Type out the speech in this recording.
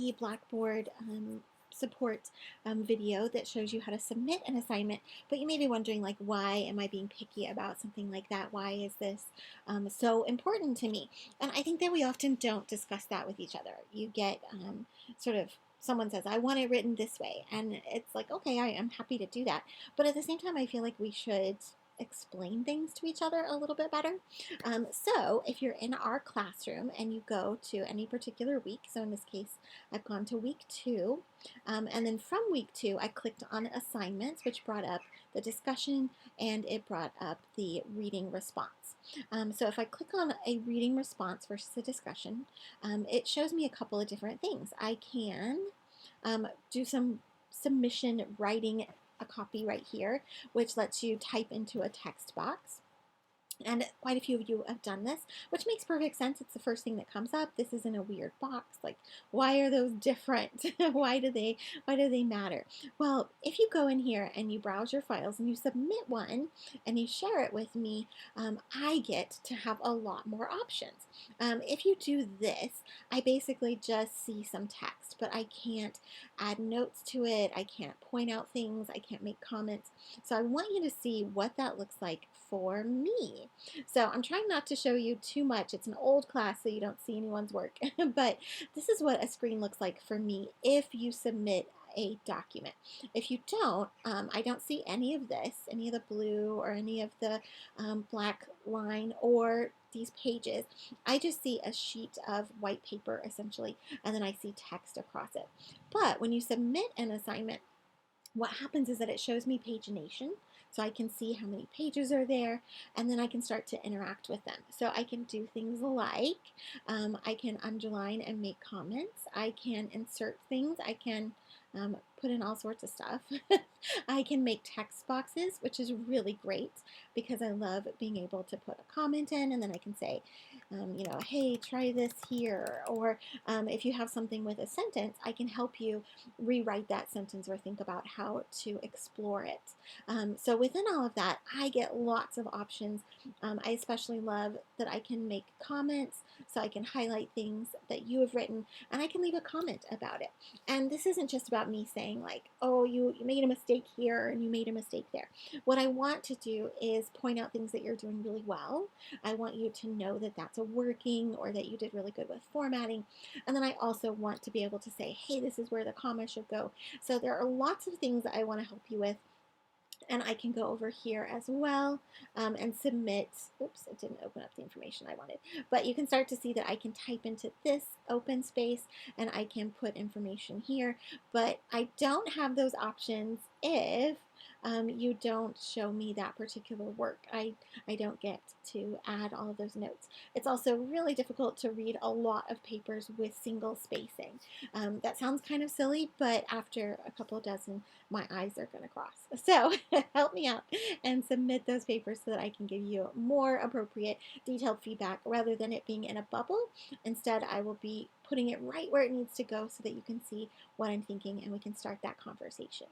the Blackboard support video that shows you how to submit an assignment, but you may be wondering, like, why am I being picky about something like that? Why is this so important to me? And I think that we often don't discuss that with each other. You get sort of someone says, I want it written this way, and it's like, okay, I am happy to do that, but at the same time I feel like we should explain things to each other a little bit better. So if you're in our classroom and you go to any particular week, so in this case I've gone to week 2, and then from week 2 I clicked on assignments, which brought up the discussion and it brought up the reading response. So if I click on a reading response versus a discussion, it shows me a couple of different things. I can do some submission writing a copy right here, which lets you type into a text box. And quite a few of you have done this, which makes perfect sense. It's the first thing that comes up. This isn't a weird box. Like, why are those different? why do they matter? Well, if you go in here and you browse your files and you submit one and you share it with me, I get to have a lot more options. If you do this, I basically just see some text, but I can't add notes to it. I can't point out things. I can't make comments. So I want you to see what that looks like for me. So I'm trying not to show you too much. It's an old class, so you don't see anyone's work. But this is what a screen looks like for me if you submit a document. If you don't, I don't see any of this, any of the blue or any of the black line or these pages. I just see a sheet of white paper essentially, and then I see text across it. But when you submit an assignment, what happens is that it shows me pagination, so I can see how many pages are there, and then I can start to interact with them. So I can do things like I can underline and make comments. I can insert things. I can put in all sorts of stuff. I can make text boxes, which is really great because I love being able to put a comment in, and then I can say, hey, try this here. Or if you have something with a sentence, I can help you rewrite that sentence or think about how to explore it. So within all of that, I get lots of options. I especially love that I can make comments, so I can highlight things that you have written, and I can leave a comment about it. And this isn't just about me saying like, oh, you made a mistake here and you made a mistake there. What I want to do is point out things that you're doing really well. I want you to know that that's a working or that you did really good with formatting. And then I also want to be able to say, hey, this is where the comma should go. So there are lots of things that I want to help you with. And I can go over here as well and submit. Oops, it didn't open up the information I wanted. But you can start to see that I can type into this open space and I can put information here. But I don't have those options if you don't show me that particular work. I don't get to add all of those notes. It's also really difficult to read a lot of papers with single spacing. That sounds kind of silly, but after a couple of dozen, my eyes are going to cross. So help me out and submit those papers so that I can give you more appropriate, detailed feedback rather than it being in a bubble. Instead, I will be putting it right where it needs to go so that you can see what I'm thinking and we can start that conversation.